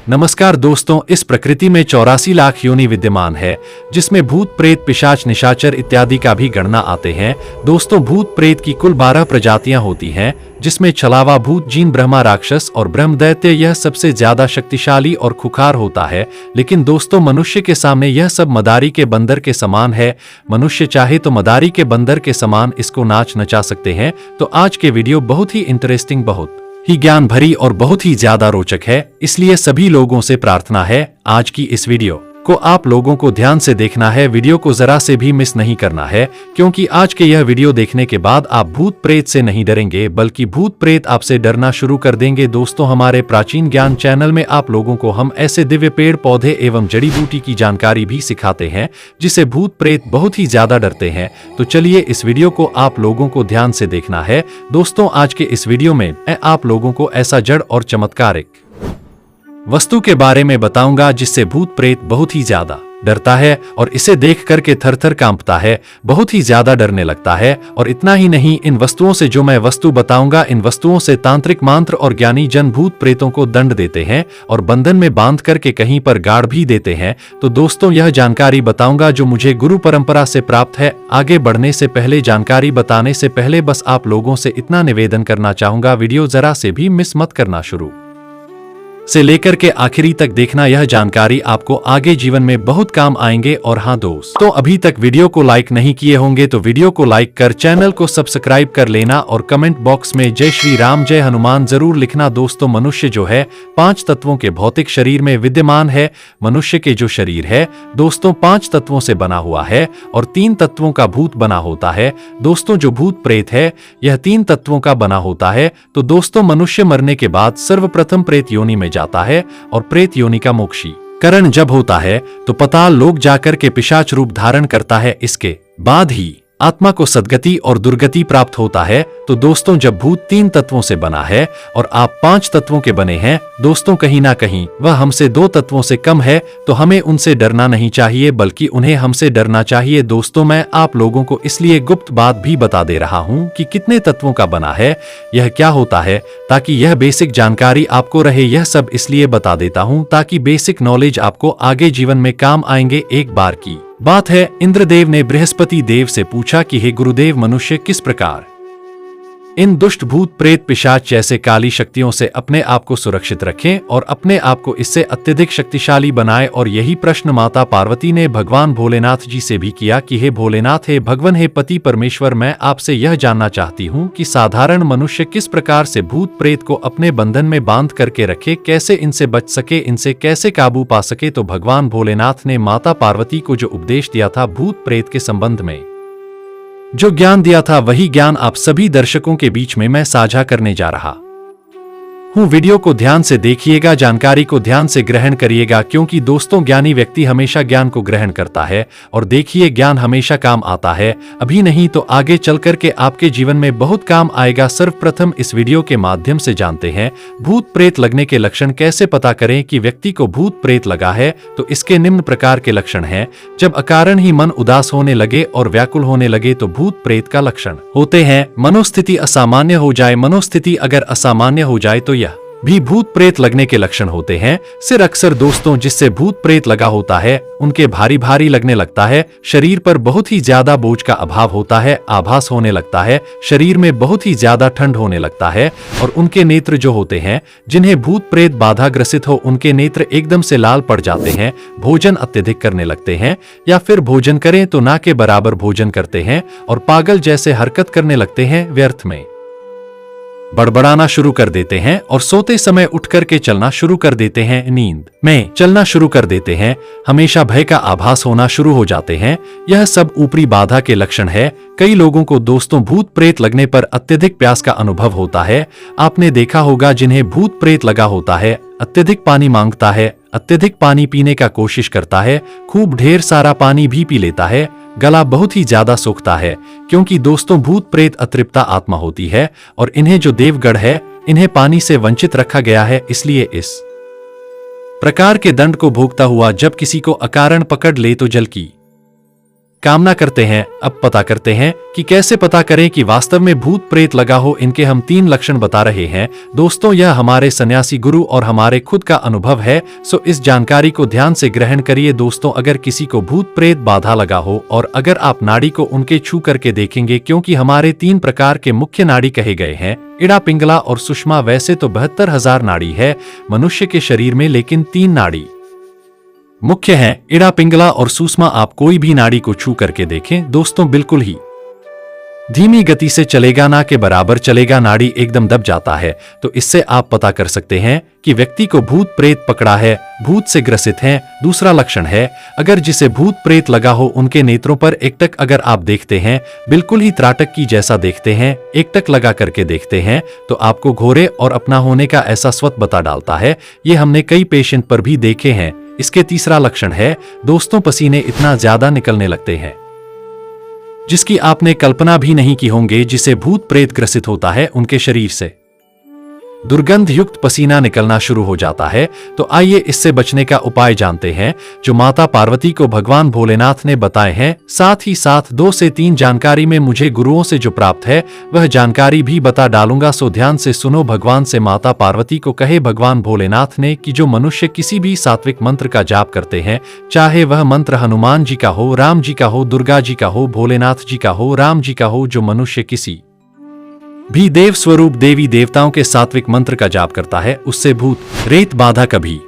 नमस्कार दोस्तों, इस प्रकृति में 84 लाख योनि विद्यमान है, जिसमें भूत प्रेत पिशाच निशाचर इत्यादि का भी गणना आते हैं। दोस्तों, भूत प्रेत की कुल 12 प्रजातियां होती हैं, जिसमें छलावा भूत, जीन, ब्रह्मा राक्षस और ब्रह्म दैत्य यह सबसे ज्यादा शक्तिशाली और खुखार होता है। लेकिन दोस्तों, मनुष्य के सामने यह सब मदारी के बंदर के समान है। मनुष्य चाहे तो मदारी के बंदर के समान इसको नाच नचा सकते हैं। तो आज के वीडियो बहुत ही इंटरेस्टिंग, बहुत ही ज्ञान भरी और बहुत ही ज्यादा रोचक है। इसलिए सभी लोगों से प्रार्थना है, आज की इस वीडियो को आप लोगों को ध्यान से देखना है। वीडियो को जरा से भी मिस नहीं करना है, क्योंकि आज के यह वीडियो देखने के बाद आप भूत प्रेत से नहीं डरेंगे, बल्कि भूत प्रेत आपसे डरना शुरू कर देंगे। दोस्तों, हमारे प्राचीन ज्ञान चैनल में आप लोगों को हम ऐसे दिव्य पेड़ पौधे एवं जड़ी बूटी की जानकारी भी सिखाते हैं, जिसे भूत प्रेत बहुत ही ज्यादा डरते हैं। तो चलिए, इस वीडियो को आप लोगों को ध्यान से देखना है। दोस्तों, आज के इस वीडियो में मैं आप लोगों को ऐसा जड़ और चमत्कारिक वस्तु के बारे में बताऊंगा जिससे भूत प्रेत बहुत ही ज्यादा डरता है और इसे देख करके थर थर कांपता है, बहुत ही ज्यादा डरने लगता है। और इतना ही नहीं, इन वस्तुओं से जो मैं वस्तु बताऊंगा, इन वस्तुओं से तांत्रिक मंत्र और ज्ञानी जन भूत प्रेतों को दंड देते हैं और बंधन में बांध करके कहीं पर गाड़ भी देते हैं। तो दोस्तों, यह जानकारी बताऊंगा जो मुझे गुरु परंपरा से प्राप्त है। आगे बढ़ने से पहले, जानकारी बताने से पहले बस आप लोगों से इतना निवेदन करना चाहूंगा, वीडियो जरा से भी मिस मत करना, शुरू से लेकर के आखिरी तक देखना। यह जानकारी आपको आगे जीवन में बहुत काम आएंगे। और हाँ दोस्तों, अभी तक वीडियो को लाइक नहीं किए होंगे तो वीडियो को लाइक कर चैनल को सब्सक्राइब कर लेना और कमेंट बॉक्स में जय श्री राम, जय हनुमान जरूर लिखना। दोस्तों, मनुष्य जो है 5 तत्वों के भौतिक शरीर में विद्यमान है। मनुष्य के जो शरीर है दोस्तों 5 तत्वों से बना हुआ है और 3 तत्वों का भूत बना होता है। दोस्तों, जो भूत प्रेत है यह 3 तत्वों का बना होता है। तो दोस्तों, मनुष्य मरने के बाद सर्वप्रथम प्रेत योनि में जाता है और प्रेत योनि का मोक्षीकरण जब होता है तो पाताल लोक जाकर के पिशाच रूप धारण करता है। इसके बाद ही आत्मा को सद्गति और दुर्गति प्राप्त होता है। तो दोस्तों, जब भूत 3 तत्वों से बना है और आप 5 तत्वों के बने हैं, दोस्तों कहीं ना कहीं वह हमसे 2 तत्वों से कम है। तो हमें उनसे डरना नहीं चाहिए, बल्कि उन्हें हमसे डरना चाहिए। दोस्तों, मैं आप लोगों को इसलिए गुप्त बात भी बता दे रहा हूं कि कितने तत्वों का बना है, यह क्या होता है, ताकि यह बेसिक जानकारी आपको रहे। यह सब इसलिए बता देता हूं ताकि बेसिक नॉलेज आपको आगे जीवन में काम आएंगे। एक बार की बात है, इंद्रदेव ने बृहस्पति देव से पूछा कि हे गुरुदेव, मनुष्य किस प्रकार इन दुष्ट भूत प्रेत पिशाच जैसे काली शक्तियों से अपने आप को सुरक्षित रखें और अपने आप को इससे अत्यधिक शक्तिशाली बनाए। और यही प्रश्न माता पार्वती ने भगवान भोलेनाथ जी से भी किया कि हे भोलेनाथ, हे भगवान, हे पति परमेश्वर, मैं आपसे यह जानना चाहती हूँ कि साधारण मनुष्य किस प्रकार से भूत प्रेत को अपने बंधन में बांध करके रखे, कैसे इनसे बच सके, इनसे कैसे काबू पा सके। तो भगवान भोलेनाथ ने माता पार्वती को जो उपदेश दिया था भूत प्रेत के संबंध में, जो ज्ञान दिया था, वही ज्ञान आप सभी दर्शकों के बीच में मैं साझा करने जा रहा हूँ। वीडियो को ध्यान से देखिएगा, जानकारी को ध्यान से ग्रहण करिएगा, क्योंकि दोस्तों ज्ञानी व्यक्ति हमेशा ज्ञान को ग्रहण करता है। और देखिए, ज्ञान हमेशा काम आता है, अभी नहीं तो आगे चल करके आपके जीवन में बहुत काम आएगा। सर्वप्रथम इस वीडियो के माध्यम से जानते हैं भूत प्रेत लगने के लक्षण। कैसे पता करें कि व्यक्ति को भूत प्रेत लगा है? तो इसके निम्न प्रकार के लक्षण हैं। जब अकारण ही मन उदास होने लगे और व्याकुल होने लगे तो भूत प्रेत का लक्षण होते हैं। मनोस्थिति असामान्य हो जाए, मनोस्थिति अगर असामान्य हो जाए तो यह भी भूत प्रेत लगने के लक्षण होते हैं। सिर अक्सर दोस्तों जिससे भूत प्रेत लगा होता है उनके भारी भारी लगने लगता है, शरीर पर बहुत ही ज्यादा बोझ का अभाव होता है, आभास होने लगता है, शरीर में बहुत ही ज्यादा ठंड होने लगता है। और उनके नेत्र जो होते हैं, जिन्हें भूत प्रेत बाधा ग्रसित हो, उनके नेत्र एकदम से लाल पड़ जाते हैं। भोजन अत्यधिक करने लगते हैं, या फिर भोजन करें तो ना के बराबर भोजन करते हैं और पागल जैसे हरकत करने लगते हैं, व्यर्थ में बड़बड़ाना शुरू कर देते हैं और सोते समय उठ करके चलना शुरू कर देते हैं, नींद में चलना शुरू कर देते हैं, हमेशा भय का आभास होना शुरू हो जाते हैं। यह सब ऊपरी बाधा के लक्षण है। कई लोगों को दोस्तों भूत प्रेत लगने पर अत्यधिक प्यास का अनुभव होता है। आपने देखा होगा, जिन्हें भूत प्रेत लगा होता है अत्यधिक पानी मांगता है, अत्यधिक पानी पीने का कोशिश करता है, खूब ढेर सारा पानी भी पी लेता है, गला बहुत ही ज्यादा सूखता है, क्योंकि दोस्तों भूत प्रेत अतृप्ता आत्मा होती है और इन्हें जो देवगढ़ है, इन्हें पानी से वंचित रखा गया है। इसलिए इस प्रकार के दंड को भोगता हुआ जब किसी को अकारण पकड़ ले तो जल की कामना करते हैं। अब पता करते हैं कि कैसे पता करें कि वास्तव में भूत प्रेत लगा हो। इनके हम 3 लक्षण बता रहे हैं। दोस्तों, यह हमारे सन्यासी गुरु और हमारे खुद का अनुभव है, सो इस जानकारी को ध्यान से ग्रहण करिए। दोस्तों, अगर किसी को भूत प्रेत बाधा लगा हो और अगर आप नाड़ी को उनके छू करके देखेंगे, क्योंकि हमारे 3 प्रकार के मुख्य नाड़ी कहे गए हैं, इड़ा, पिंगला और सुषमा। वैसे तो 72,000 नाड़ी है मनुष्य के शरीर में, लेकिन 3 नाड़ी मुख्य हैं, इड़ा, पिंगला और सुषमा। आप कोई भी नाड़ी को छू करके देखें दोस्तों, बिल्कुल ही धीमी गति से चलेगा, ना के बराबर चलेगा, नाड़ी एकदम दब जाता है। तो इससे आप पता कर सकते हैं कि व्यक्ति को भूत प्रेत पकड़ा है, भूत से ग्रसित है। दूसरा लक्षण है, अगर जिसे भूत प्रेत लगा हो उनके नेत्रों पर एकटक अगर आप देखते हैं, बिल्कुल ही त्राटक की जैसा देखते हैं, एकटक लगा करके देखते हैं, तो आपको घोरे और अपना होने का ऐसा स्वत बता डालता है। ये हमने कई पेशेंट पर भी देखे हैं। इसके तीसरा लक्षण है दोस्तों, पसीने इतना ज्यादा निकलने लगते हैं जिसकी आपने कल्पना भी नहीं की होंगे। जिसे भूत प्रेत ग्रसित होता है उनके शरीर से दुर्गंध युक्त पसीना निकलना शुरू हो जाता है। तो आइए इससे बचने का उपाय जानते हैं, जो माता पार्वती को भगवान भोलेनाथ ने बताए हैं। साथ ही साथ 2 से 3 जानकारी में मुझे गुरुओं से जो प्राप्त है वह जानकारी भी बता डालूंगा, सो ध्यान से सुनो। भगवान से माता पार्वती को कहे भगवान भोलेनाथ ने कि जो मनुष्य किसी भी सात्विक मंत्र का जाप करते हैं, चाहे वह मंत्र हनुमान जी का हो, राम जी का हो, दुर्गा जी का हो, भोलेनाथ जी का हो, राम जी का हो, जो मनुष्य किसी भी देव स्वरूप देवी देवताओं के सात्विक मंत्र का जाप करता है, उससे भूत रेत बाधा कभी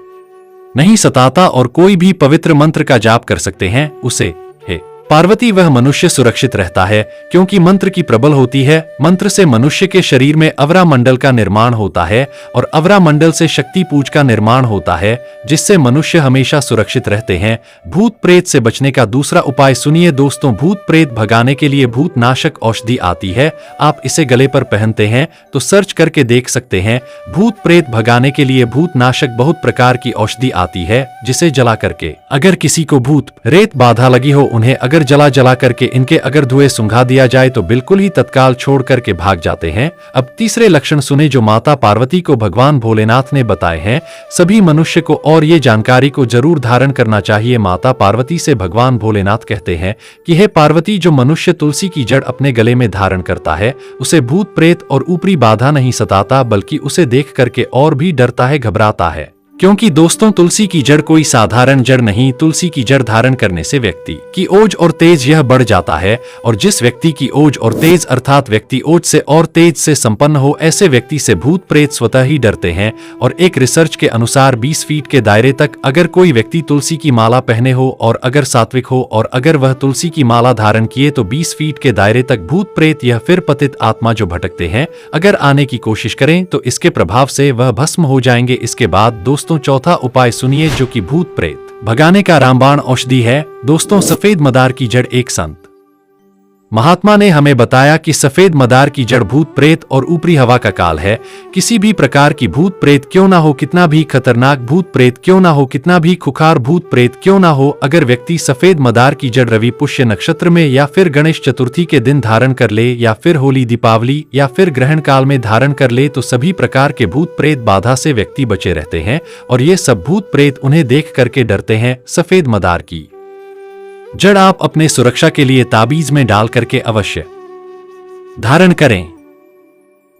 नहीं सताता। और कोई भी पवित्र मंत्र का जाप कर सकते हैं उसे, हे पार्वती, वह मनुष्य सुरक्षित रहता है, क्योंकि मंत्र की प्रबल होती है। मंत्र से मनुष्य के शरीर में अवरा मंडल का निर्माण होता है और अवरा मंडल से शक्ति पूज का निर्माण होता है, जिससे मनुष्य हमेशा सुरक्षित रहते हैं। भूत प्रेत से बचने का दूसरा उपाय सुनिए दोस्तों। भूत प्रेत भगाने के लिए भूत नाशक औषधि आती है, आप इसे गले पर पहनते हैं तो सर्च करके देख सकते हैं। भूत प्रेत भगाने के लिए भूत नाशक बहुत प्रकार की औषधि आती है, जिसे जला करके अगर किसी को भूत रेत बाधा लगी हो, उन्हें अगर जला करके इनके अगर धुएं सुंघा दिया जाए तो बिल्कुल ही तत्काल छोड़ करके भाग जाते हैं। अब तीसरे लक्षण सुने जो माता पार्वती को भगवान भोलेनाथ ने बताए हैं। सभी मनुष्य को और ये जानकारी को जरूर धारण करना चाहिए। माता पार्वती से भगवान भोलेनाथ कहते हैं कि हे पार्वती, जो मनुष्य तुलसी की जड़ अपने गले में धारण करता है उसे भूत प्रेत और ऊपरी बाधा नहीं सताता, बल्कि उसे देख करके और भी डरता है, घबराता है। क्योंकि दोस्तों, तुलसी की जड़ कोई साधारण जड़ नहीं। तुलसी की जड़ धारण करने से व्यक्ति की ओज और तेज यह बढ़ जाता है, और जिस व्यक्ति की ओज और तेज अर्थात व्यक्ति ओज से और तेज से संपन्न हो, ऐसे व्यक्ति से भूत प्रेत स्वतः ही डरते हैं। और एक रिसर्च के अनुसार 20 फीट के दायरे तक अगर कोई व्यक्ति तुलसी की माला पहने हो और अगर सात्विक हो और अगर वह तुलसी की माला धारण किए, तो 20 फीट के दायरे तक भूत प्रेत यह फिर पतित आत्मा जो भटकते हैं, अगर आने की कोशिश करें तो इसके प्रभाव से वह भस्म हो जाएंगे। इसके बाद दोस्तों चौथा उपाय सुनिए, जो कि भूत प्रेत भगाने का रामबाण औषधि है। दोस्तों, सफेद मदार की जड़। एक संत महात्मा ने हमें बताया कि सफेद मदार की जड़ भूत प्रेत और ऊपरी हवा का काल है। किसी भी प्रकार की भूत प्रेत क्यों ना हो, कितना भी खतरनाक भूत प्रेत क्यों ना हो, कितना भी खुखार भूत प्रेत क्यों ना हो, अगर व्यक्ति सफेद मदार की जड़ रवि पुष्य नक्षत्र में या फिर गणेश चतुर्थी के दिन धारण कर ले या फिर होली, दीपावली या फिर ग्रहण काल में धारण कर ले, तो सभी प्रकार के भूत प्रेत बाधा से व्यक्ति बचे रहते हैं। और ये सब भूत प्रेत उन्हें देख करके डरते हैं। सफेद मदार की जड़ आप अपने सुरक्षा के लिए ताबीज में डाल करके अवश्य धारण करें।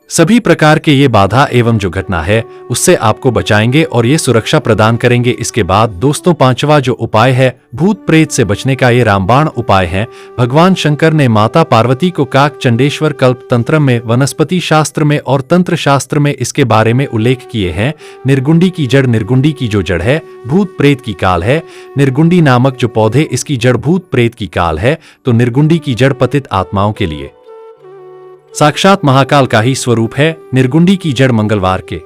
सभी प्रकार के ये बाधा एवं जो घटना है उससे आपको बचाएंगे और ये सुरक्षा प्रदान करेंगे। इसके बाद दोस्तों पांचवा जो उपाय है भूत प्रेत से बचने का, ये रामबाण उपाय है। भगवान शंकर ने माता पार्वती को काक चंडेश्वर कल्प तंत्र में, वनस्पति शास्त्र में और तंत्र शास्त्र में इसके बारे में उल्लेख किए हैं। निर्गुंडी की जड़, निर्गुंडी की जो जड़ है भूत प्रेत की काल है। निर्गुंडी नामक जो पौधे इसकी जड़ भूत प्रेत की काल है। तो निर्गुंडी की जड़ पतित आत्माओं के लिए साक्षात महाकाल का ही स्वरूप है। निर्गुंडी की जड़ मंगलवार के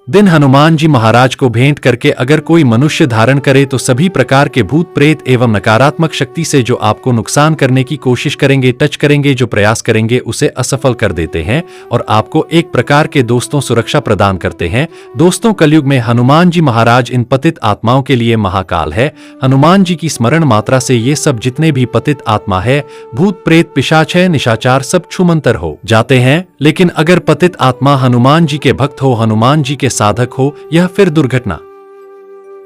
दिन हनुमान जी महाराज को भेंट करके अगर कोई मनुष्य धारण करे तो सभी प्रकार के भूत प्रेत एवं नकारात्मक शक्ति से जो आपको नुकसान करने की कोशिश करेंगे, टच करेंगे, जो प्रयास करेंगे, उसे असफल कर देते हैं और आपको एक प्रकार के दोस्तों सुरक्षा प्रदान करते हैं। दोस्तों कलयुग में हनुमान जी महाराज इन पतित आत्माओं के लिए महाकाल है। हनुमान जी की स्मरण मात्रा से ये सब जितने भी पतित आत्मा है, भूत प्रेत पिशाच है, निशाचार सब छूमंतर हो जाते हैं। लेकिन अगर पतित आत्मा हनुमान जी के भक्त हो, हनुमान जी के साधक हो, यह फिर दुर्घटना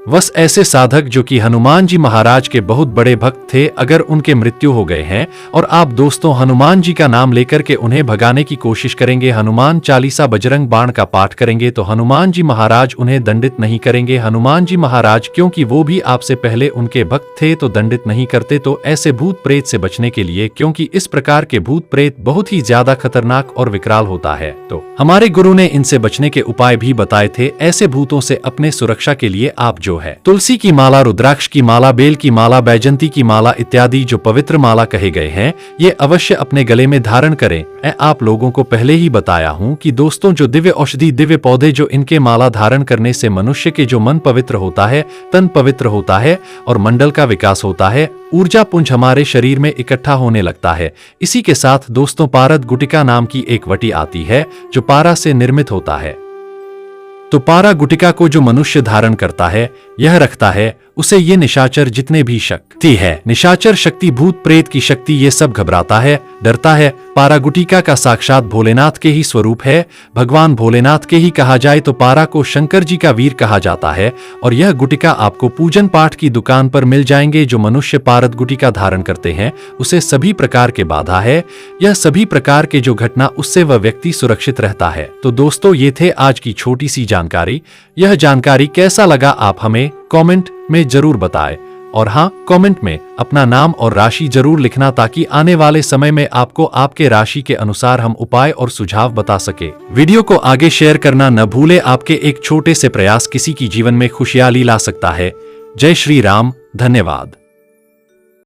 बस ऐसे साधक जो कि हनुमान जी महाराज के बहुत बड़े भक्त थे, अगर उनके मृत्यु हो गए हैं और आप दोस्तों हनुमान जी का नाम लेकर के उन्हें भगाने की कोशिश करेंगे, हनुमान चालीसा बजरंग बाण का पाठ करेंगे, तो हनुमान जी महाराज उन्हें दंडित नहीं करेंगे। हनुमान जी महाराज क्योंकि वो भी आपसे पहले उनके भक्त थे तो दंडित नहीं करते। तो ऐसे भूत प्रेत से बचने के लिए, क्योंकि इस प्रकार के भूत प्रेत बहुत ही ज्यादा खतरनाक और विकराल होता है, तो हमारे गुरु ने इनसे बचने के उपाय भी बताए थे। ऐसे भूतों से अपने सुरक्षा के लिए आप जो है तुलसी की माला, रुद्राक्ष की माला, बेल की माला, बैजंती की माला इत्यादि जो पवित्र माला कहे गए हैं, ये अवश्य अपने गले में धारण करें। मैं आप लोगों को पहले ही बताया हूँ कि दोस्तों जो दिव्य औषधि, दिव्य पौधे जो इनके माला धारण करने से मनुष्य के जो मन पवित्र होता है, तन पवित्र होता है और मंडल का विकास होता है, ऊर्जा पुंज हमारे शरीर में इकट्ठा होने लगता है। इसी के साथ दोस्तों पारद गुटिका नाम की एक वटी आती है जो पारा से निर्मित होता है। तो पारा गुटिका को जो मनुष्य धारण करता है, यह रखता है, उसे ये निशाचर जितने भी शक्ति है, निशाचर शक्ति, भूत प्रेत की शक्ति, ये सब घबराता है, डरता है। पारा गुटिका का साक्षात भोलेनाथ के ही स्वरूप है, भगवान भोलेनाथ के ही कहा जाए तो पारा को शंकर जी का वीर कहा जाता है। और यह गुटिका आपको पूजन पाठ की दुकान पर मिल जाएंगे। जो मनुष्य पारद गुटिका धारण करते हैं उसे सभी प्रकार के बाधा है, यह सभी प्रकार के जो घटना, उससे वह व्यक्ति सुरक्षित रहता है। तो दोस्तों ये थे आज की छोटी सी जानकारी। यह जानकारी कैसा लगा आप हमें कमेंट में जरूर बताएं। और हाँ, कमेंट में अपना नाम और राशि जरूर लिखना ताकि आने वाले समय में आपको आपके राशि के अनुसार हम उपाय और सुझाव बता सके। वीडियो को आगे शेयर करना न भूले। आपके एक छोटे से प्रयास किसी की जीवन में खुशहाली ला सकता है। जय श्री राम। धन्यवाद।